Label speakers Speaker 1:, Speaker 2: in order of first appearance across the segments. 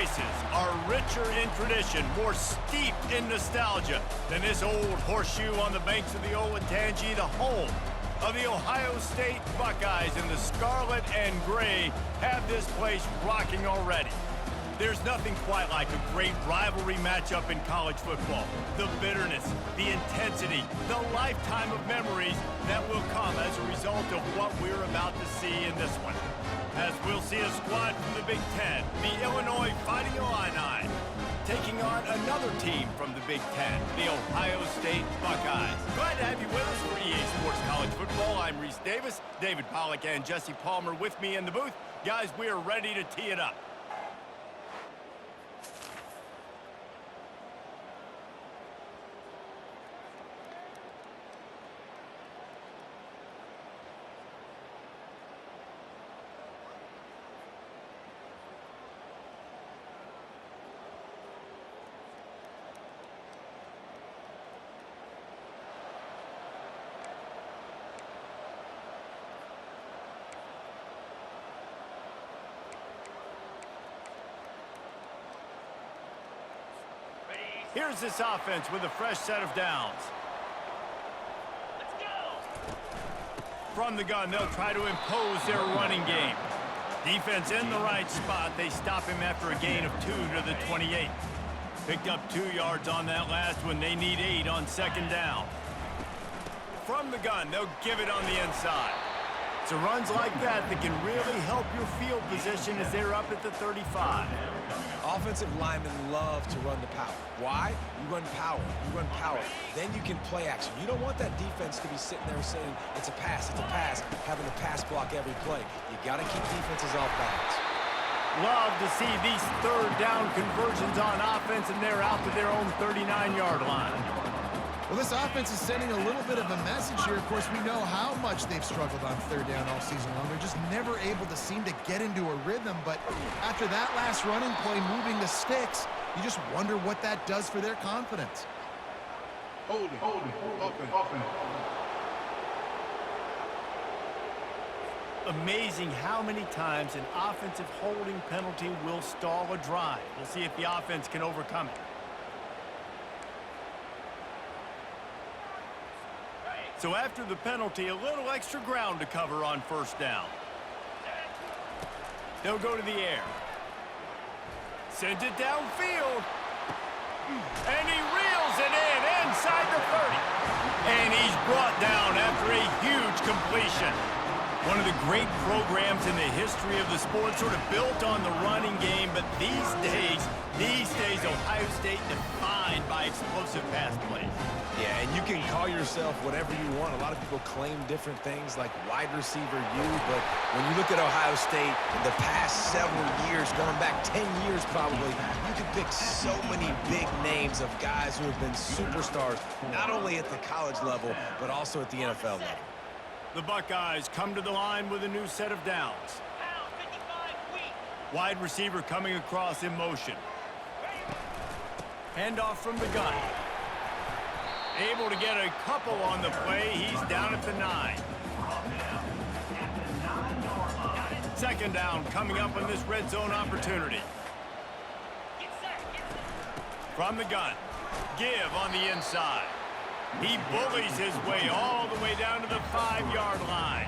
Speaker 1: places are richer in tradition, more steeped in nostalgia than this old horseshoe on the banks of the Olentangy, the home of the Ohio State Buckeyes, and the scarlet and gray have this place rocking already. There's nothing quite like a great rivalry matchup in college football. The bitterness, the intensity, the lifetime of memories that will come as a result of what we're about to see in this one. As we'll see a squad from the Big Ten, the Illinois Fighting Illini, taking on another team from the Big Ten, the Ohio State Buckeyes. Glad to have you with us for EA Sports College Football. I'm Reese Davis, David Pollack and Jesse Palmer with me in the booth. Guys, we are ready to tee it up. Here's this offense with a fresh set of downs.
Speaker 2: Let's go.
Speaker 1: From the gun, they'll try to impose their running game. Defense in the right spot. They stop him after a gain of 2 to the 28. Picked up 2 yards on that last one. They need 8 on second down. From the gun, they'll give it on the inside. So runs like that can really help your field position as they're up at the 35.
Speaker 3: Offensive linemen love to run the power. Why? You run power. You run power. Then you can play action. You don't want that defense to be sitting there saying, it's a pass, having to pass block every play. You got to keep defenses off balance.
Speaker 1: Love to see these third down conversions on offense, and they're out to their own 39-yard line.
Speaker 4: Well, this offense is sending a little bit of a message here. Of course, we know how much they've struggled on third down all season long. They're just never able to seem to get into a rhythm. But after that last running play, moving the sticks, you just wonder what that does for their confidence.
Speaker 5: Hold it, open.
Speaker 1: Amazing how many times an offensive holding penalty will stall a drive. We'll see if the offense can overcome it. So after the penalty, a little extra ground to cover on first down. They'll go to the air. Sends it downfield. And he reels it in inside the 30. And he's brought down after a huge completion. One of the great programs in the history of the sport, sort of built on the running game, but these days, Ohio State defined by explosive pass plays.
Speaker 3: Yeah, and you can call yourself whatever you want. A lot of people claim different things like wide receiver U, but when you look at Ohio State in the past several years, going back 10 years probably, you can pick so many big names of guys who have been superstars, not only at the college level, but also at the NFL level.
Speaker 1: The Buckeyes come to the line with a new set of downs. Wide receiver coming across in motion. Handoff from the gun. Able to get a couple on the play. He's down at the 9. Second down coming up on this red zone opportunity. From the gun. Give on the inside. He bullies his way all the way down to the 5-yard line.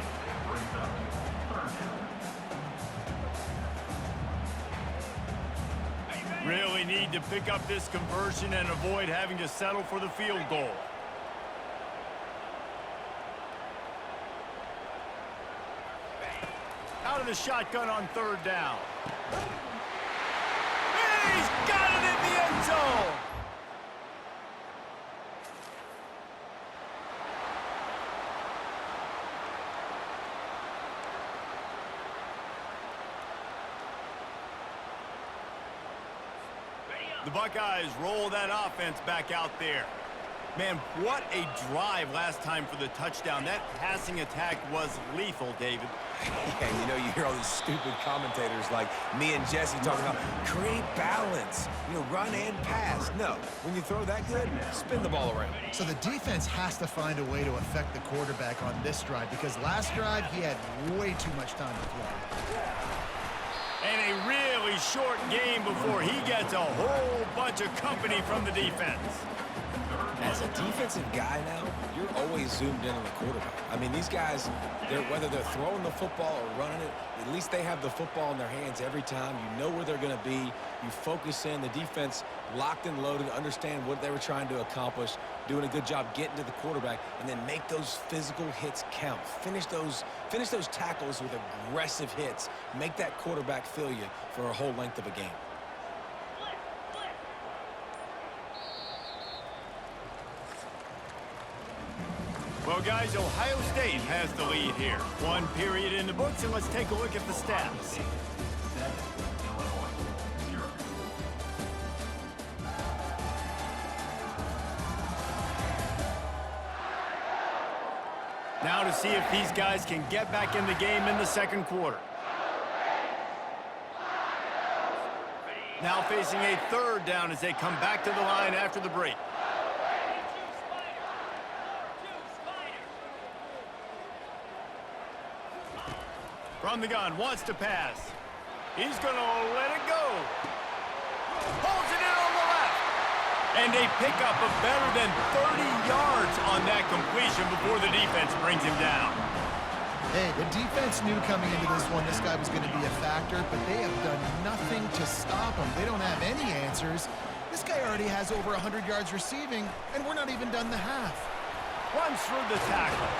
Speaker 1: Really need to pick up this conversion and avoid having to settle for the field goal. Out of the shotgun on third down. And he's got it in the end zone. The Buckeyes roll that offense back out there. Man, what a drive last time for the touchdown. That passing attack was lethal, David.
Speaker 3: Yeah, you know, you hear all these stupid commentators like me and Jesse talking about create balance, run and pass. No, when you throw that good, spin the ball around.
Speaker 4: So the defense has to find a way to affect the quarterback on this drive, because last drive he had way too much time to throw.
Speaker 1: And a real really short game before he gets a whole bunch of company from the defense.
Speaker 3: As a defensive guy now, you're always zoomed in on the quarterback. I mean, these guys, whether they're throwing the football or running it, at least they have the football in their hands every time. You know where they're going to be. You focus in. The defense locked and loaded, understand what they were trying to accomplish, doing a good job getting to the quarterback, and then make those physical hits count. Finish those tackles with aggressive hits. Make that quarterback feel you for a whole length of a game.
Speaker 1: Well, guys, Ohio State has the lead here. One period in the books, and let's take a look at the stats. Now to see if these guys can get back in the game in the second quarter. Now facing a third down as they come back to the line after the break. From the gun, wants to pass. He's going to let it go. Pulls it in on the left. And they pick up a better than 30 yards on that completion before the defense brings him down.
Speaker 4: Hey, the defense knew coming into this one this guy was going to be a factor, but they have done nothing to stop him. They don't have any answers. This guy already has over 100 yards receiving, and we're not even done the half.
Speaker 1: Runs through the tackle.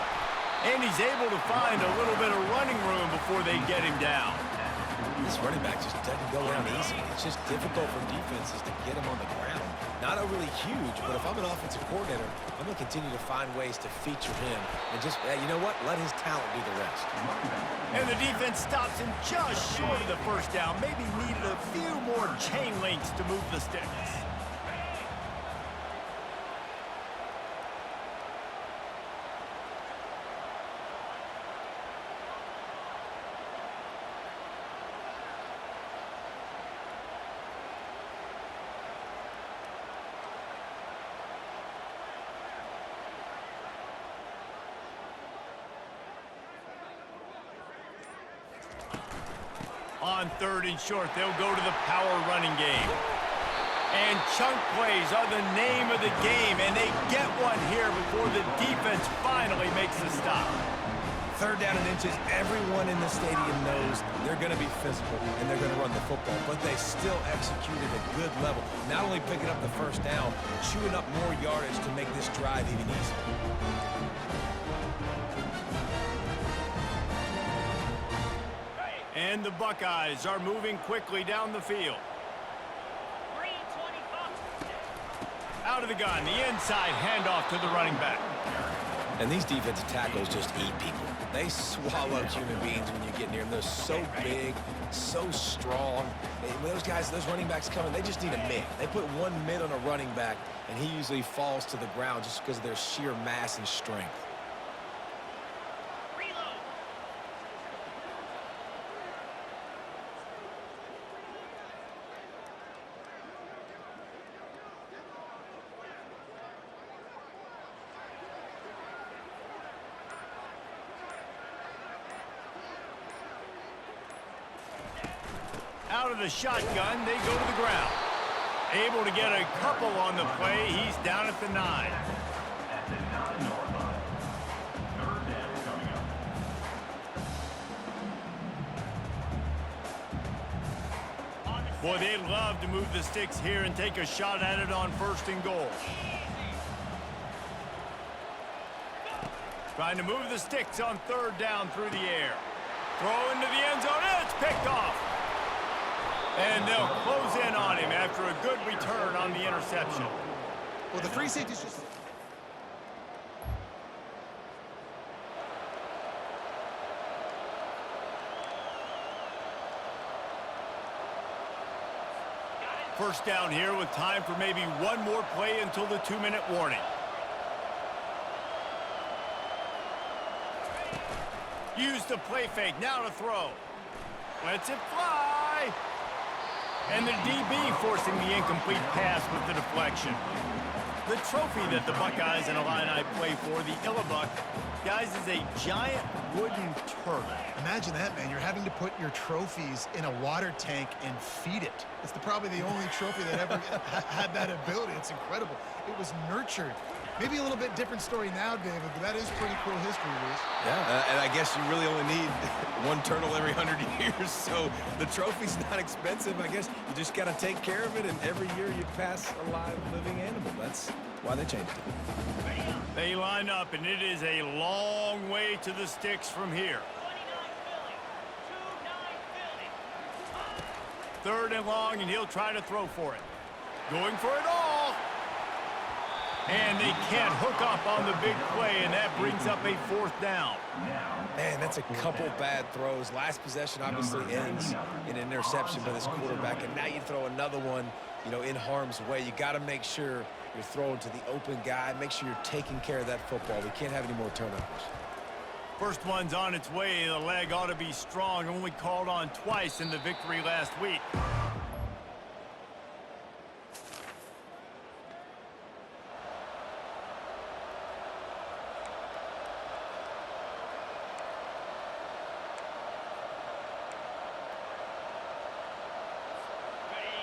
Speaker 1: And he's able to find a little bit of running room before they get him down.
Speaker 3: This running back just doesn't go down easy. It's just difficult for defenses to get him on the ground. Not overly huge, but if I'm an offensive coordinator, I'm going to continue to find ways to feature him and just, you know what, let his talent do the rest.
Speaker 1: And the defense stops him just short of the first down. Maybe needed a few more chain links to move the sticks. On third and short, they'll go to the power running game. And chunk plays are the name of the game, and they get one here before the defense finally makes the stop.
Speaker 3: Third down and inches, everyone in the stadium knows they're going to be physical and they're going to run the football, but they still executed a good level. Not only picking up the first down, chewing up more yardage to make this drive even easier.
Speaker 1: And the Buckeyes are moving quickly down the field. Out of the gun, the inside handoff to the running back.
Speaker 3: And these defensive tackles just eat people. They swallow human beings when you get near them. They're so big, so strong. When those guys, those running backs come in, they just need a mid. They put one mid on a running back, and he usually falls to the ground just because of their sheer mass and strength.
Speaker 1: Out of the shotgun, they go to the ground. Able to get a couple on the play. He's down at the 9. Boy, they'd love to move the sticks here and take a shot at it on first and goal. Trying to move the sticks on third down through the air. Throw into the end zone, and it's picked off. And they'll close in on him after a good return on the interception.
Speaker 4: Well, the free safety's just...
Speaker 1: First down here with time for maybe one more play until the 2-minute warning. Use the play fake, now to throw. Lets it fly. And the DB forcing the incomplete pass with the deflection. The trophy that the Buckeyes and Illini play for, the Illabuck, guys, is a giant wooden turtle.
Speaker 4: Imagine that, man. You're having to put your trophies in a water tank and feed it. It's probably the only trophy that ever had that ability. It's incredible. It was nurtured. Maybe a little bit different story now, David, but that is pretty cool history, Reese.
Speaker 3: Yeah, and I guess you really only need one turtle every 100 years, so the trophy's not expensive. I guess you just got to take care of it, and every year you pass a live, living animal. That's why they changed it.
Speaker 1: They line up, and it is a long way to the sticks from here.
Speaker 2: 29 Philly.
Speaker 1: 3rd and long, and he'll try to throw for it. Going for it all. And they can't hook up on the big play, and that brings up a 4th down.
Speaker 3: Man, that's a couple bad throws. Last possession obviously ends in an interception by this quarterback, and now you throw another one, you know, in harm's way. You got to make sure you're throwing to the open guy. Make sure you're taking care of that football. We can't have any more turnovers.
Speaker 1: First one's on its way. The leg ought to be strong. Only called on twice in the victory last week.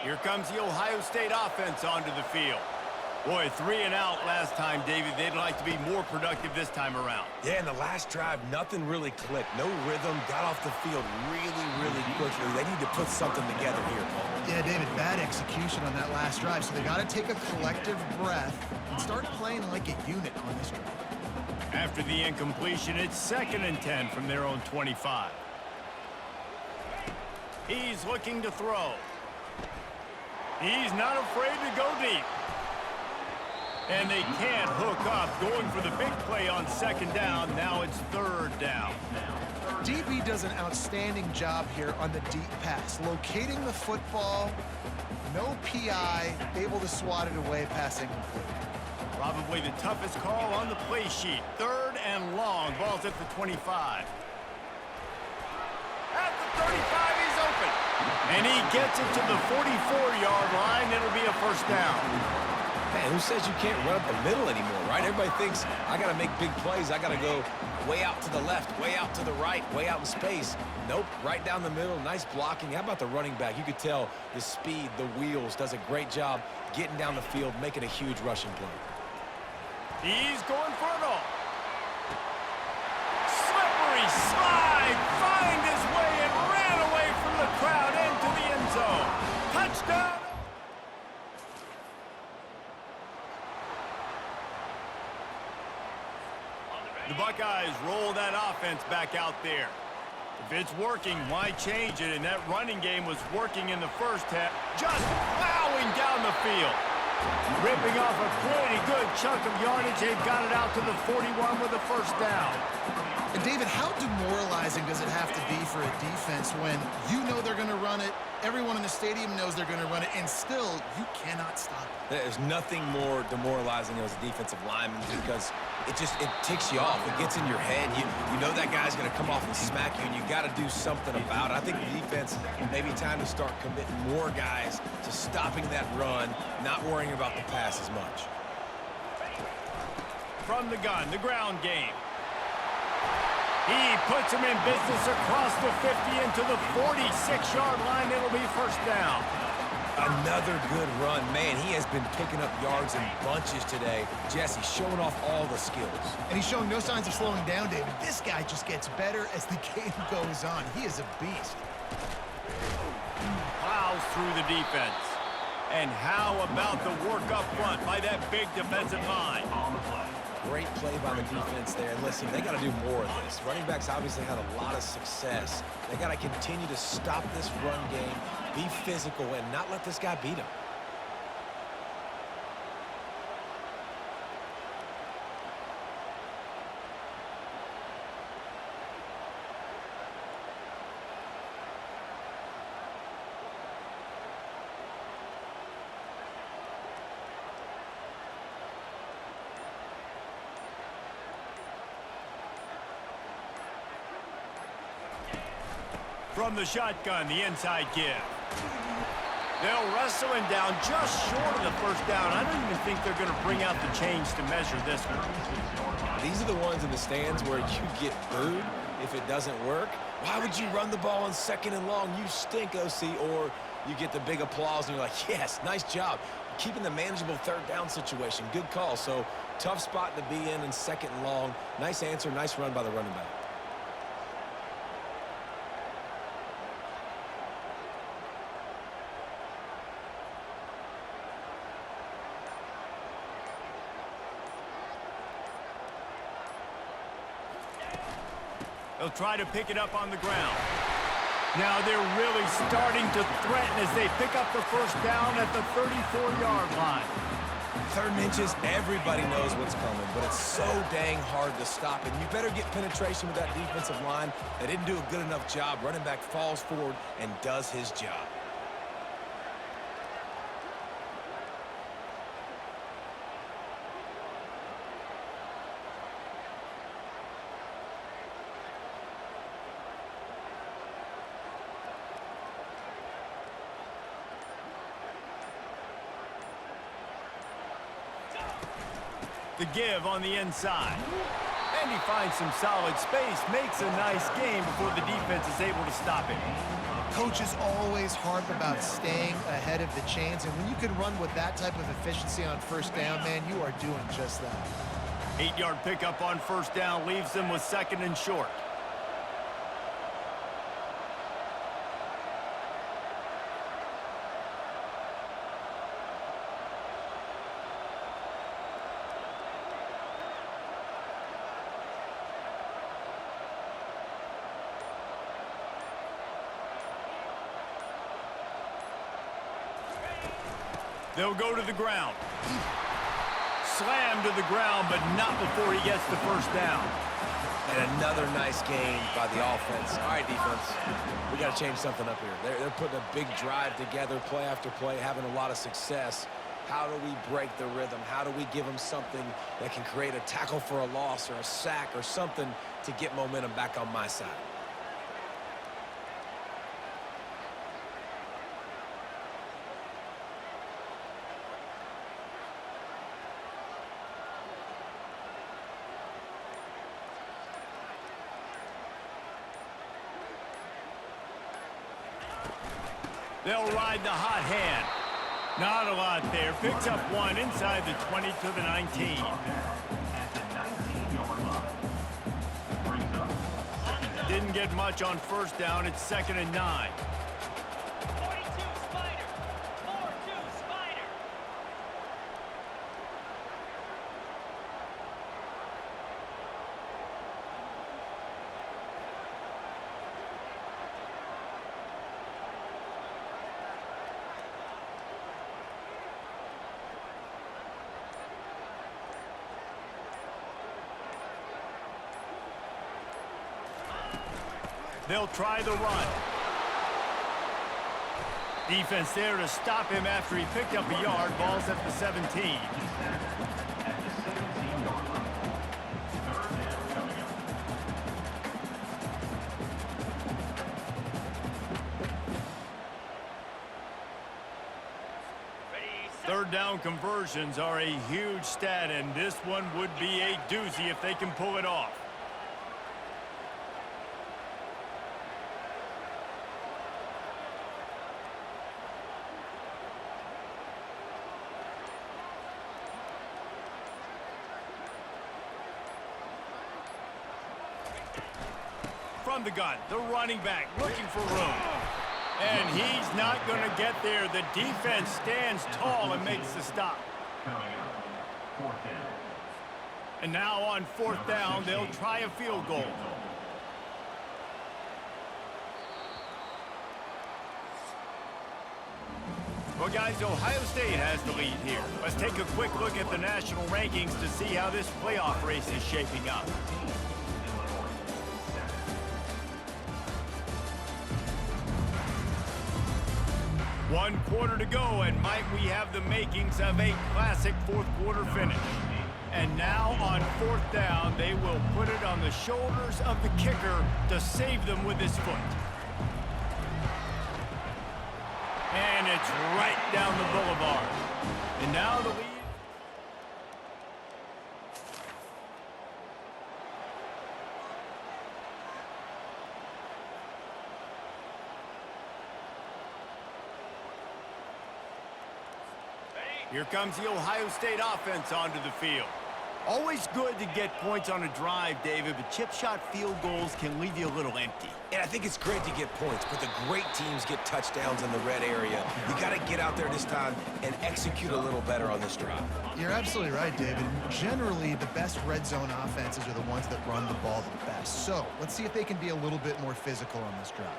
Speaker 1: Here comes the Ohio State offense onto the field. Boy, 3 and out last time, David. They'd like to be more productive this time around.
Speaker 3: Yeah, in the last drive, nothing really clicked. No rhythm, got off the field really quickly. They need to put something together here.
Speaker 4: Yeah, David, bad execution on that last drive, so they got to take a collective breath and start playing like a unit on this drive.
Speaker 1: After the incompletion, it's 2nd and 10 from their own 25. He's looking to throw. He's not afraid to go deep. And they can't hook up. Going for the big play on 2nd down. Now it's 3rd down.
Speaker 4: DB does an outstanding job here on the deep pass. Locating the football, no PI, able to swat it away, pass incomplete.
Speaker 1: Probably the toughest call on the play sheet. 3rd and long. Ball's at the 25. At the 35, he's open. And he gets it to the 44-yard line. It'll be a 1st down.
Speaker 3: Man, who says you can't run up the middle anymore, right? Everybody thinks, I got to make big plays. I got to go way out to the left, way out to the right, way out in space. Nope, right down the middle. Nice blocking. How about the running back? You could tell the speed, the wheels, does a great job getting down the field, making a huge rushing play.
Speaker 1: He's going for it all. Slippery slide, find his way and ran away from the crowd into the end zone. Touchdown. The Buckeyes roll that offense back out there. If it's working, why change it? And that running game was working in the first half, just plowing down the field. Ripping off a pretty good chunk of yardage. They've got it out to the 41 with a 1st down.
Speaker 4: And David, how demoralizing does it have to be for a defense when you know they're going to run it, everyone in the stadium knows they're going to run it, and still you cannot stop it?
Speaker 3: There's nothing more demoralizing as a defensive lineman because it ticks you off. It gets in your head. You know that guy's going to come off and smack you, and you got to do something about it. I think the defense, maybe time to start committing more guys to stopping that run, not worrying about the pass as much.
Speaker 1: From the gun, the ground game. He puts him in business across the 50 into the 46-yard line. It'll be 1st down.
Speaker 3: Another good run. Man, he has been picking up yards in bunches today. Jesse showing off all the skills.
Speaker 4: And he's showing no signs of slowing down, David. This guy just gets better as the game goes on. He is a beast.
Speaker 1: Plows through the defense. And how about the work up front by that big defensive line?
Speaker 3: Great play by the defense there. And listen, they got to do more of this. Running backs obviously had a lot of success. They got to continue to stop this run game, be physical, and not let this guy beat him.
Speaker 1: From the shotgun, the inside give. They'll wrestle him down just short of the first down. I don't even think they're going to bring out the chains to measure this one.
Speaker 3: These are the ones in the stands where you get booed if it doesn't work. Why would you run the ball on 2nd and long? You stink, OC. Or you get the big applause and you're like, yes, nice job. Keeping the manageable 3rd down situation. Good call. So tough spot to be in 2nd and long. Nice answer, nice run by the running back.
Speaker 1: They'll try to pick it up on the ground. Now they're really starting to threaten as they pick up the first down at the 34-yard line.
Speaker 3: 3rd and inches, everybody knows what's coming, but it's so dang hard to stop it. You better get penetration with that defensive line. They didn't do a good enough job. Running back falls forward and does his job.
Speaker 1: The give on the inside. And he finds some solid space, makes a nice game before the defense is able to stop him.
Speaker 4: Coaches always harp about staying ahead of the chains, and when you can run with that type of efficiency on 1st down, man, you are doing just that.
Speaker 1: 8-yard pickup on 1st down leaves them with 2nd and short. They'll go to the ground. Slammed to the ground, but not before he gets the 1st down.
Speaker 3: And another nice game by the offense. All right, defense, we got to change something up here. They're putting a big drive together, play after play, having a lot of success. How do we break the rhythm? How do we give them something that can create a tackle for a loss or a sack or something to get momentum back on my side?
Speaker 1: They'll ride the hot hand. Not a lot there. Picks up one inside the 20 to the 19. Didn't get much on 1st down. It's 2nd and 9.
Speaker 2: 42 Spider. 4-2 Spider.
Speaker 1: They'll try the run. Defense there to stop him after he picked up a yard. Ball's at the 17. Third down conversions are a huge stat, and this one would be a doozy if they can pull it off. From the gun, the running back looking for room. And he's not going to get there. The defense stands tall and makes the stop. And now on 4th down, they'll try a field goal. Well, guys, Ohio State has the lead here. Let's take a quick look at the national rankings to see how this playoff race is shaping up. One quarter to go, and might we have the makings of a classic 4th quarter finish. And now on 4th down, they will put it on the shoulders of the kicker to save them with his foot. And it's right down the boulevard. And now the lead. Here comes the Ohio State offense onto the field. Always good to get points on a drive, David, but chip shot field goals can leave you a little empty.
Speaker 3: And I think it's great to get points, but the great teams get touchdowns in the red area. You got to get out there this time and execute a little better on this drive.
Speaker 4: You're absolutely right, David. Generally, the best red zone offenses are the ones that run the ball the best. So let's see if they can be a little bit more physical on this drive.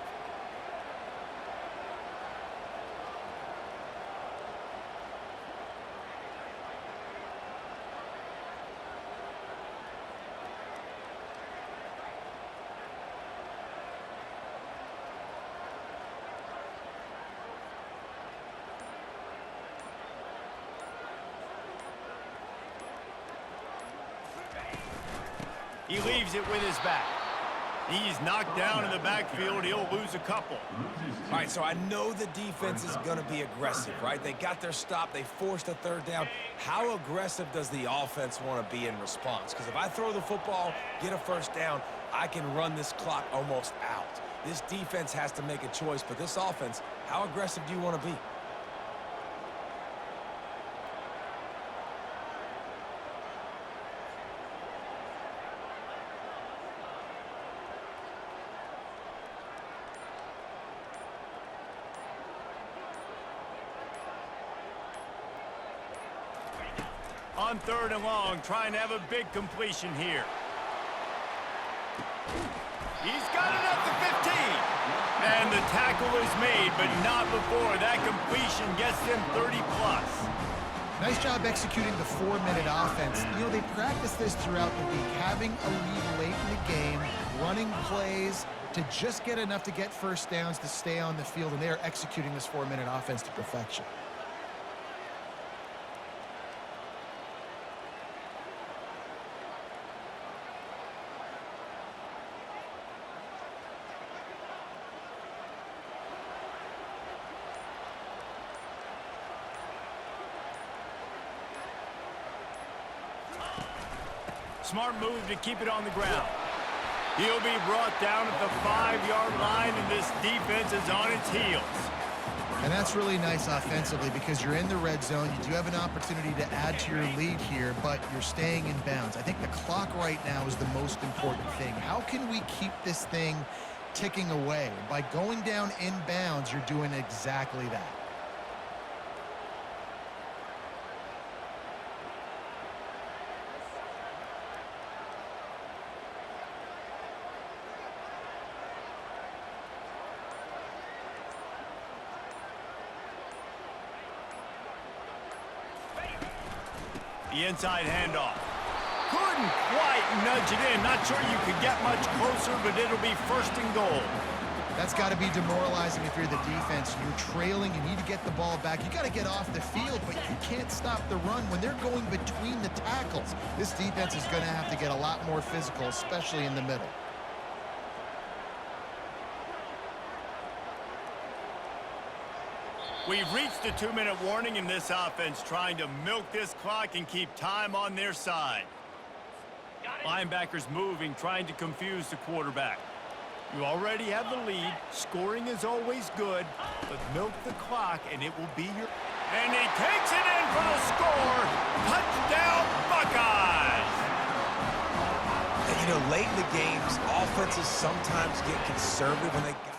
Speaker 1: He leaves it with his back. He's knocked down in the backfield. He'll lose a couple.
Speaker 3: All right, so I know the defense is going to be aggressive, right? They got their stop. They forced a third down. How aggressive does the offense want to be in response? Because if I throw the football, get a first down, I can run this clock almost out. This defense has to make a choice, but this offense, how aggressive do you want to be?
Speaker 1: On 3rd and long, trying to have a big completion here. He's got it at the 15. And the tackle is made, but not before that completion gets them 30+.
Speaker 4: Nice job executing the 4-minute offense. You know, they practice this throughout the week, having a lead late in the game, running plays to just get enough to get first downs to stay on the field, and they are executing this 4-minute offense to perfection.
Speaker 1: Smart move to keep it on the ground. He'll be brought down at the 5-yard line, and this defense is on its heels.
Speaker 4: And that's really nice offensively because you're in the red zone. You do have an opportunity to add to your lead here, but you're staying in bounds. I think the clock right now is the most important thing. How can we keep this thing ticking away? By going down in bounds, you're doing exactly that.
Speaker 1: The inside handoff. Couldn't quite nudge it in. Not sure you could get much closer, but it'll be 1st and goal.
Speaker 4: That's got to be demoralizing if you're the defense. You're trailing. You need to get the ball back. You got to get off the field, but you can't stop the run when they're going between the tackles. This defense is going to have to get a lot more physical, especially in the middle.
Speaker 1: We've reached the 2-minute warning in this offense, trying to milk this clock and keep time on their side. Linebackers moving, trying to confuse the quarterback. You already have the lead. Scoring is always good, but milk the clock and it will be your... And he takes it in for the score. Touchdown, Buckeyes!
Speaker 3: And, you know, late in the games, offenses sometimes get conservative when they got...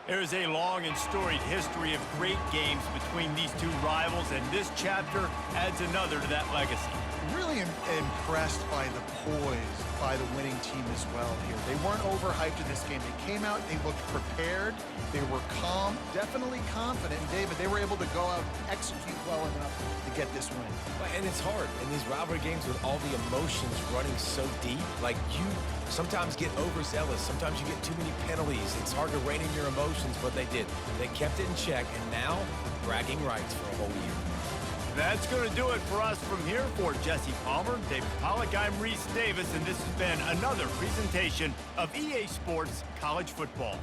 Speaker 1: There's a long and storied history of great games between these two rivals, and this chapter adds another to that legacy.
Speaker 4: Really impressed by the poise by the winning team as well here. They weren't overhyped in this game. They came out, they looked prepared, they were calm, definitely confident. And David, they were able to go out and execute well enough to get this win.
Speaker 3: And it's hard in these rivalry games with all the emotions running so deep. Like, you sometimes get overzealous. Sometimes you get too many penalties. It's hard to rein in your emotions, but they did. They kept it in check, and now bragging rights for a whole year.
Speaker 1: That's going to do it for us from here. For Jesse Palmer, David Pollack, I'm Reese Davis, and this has been another presentation of EA Sports College Football.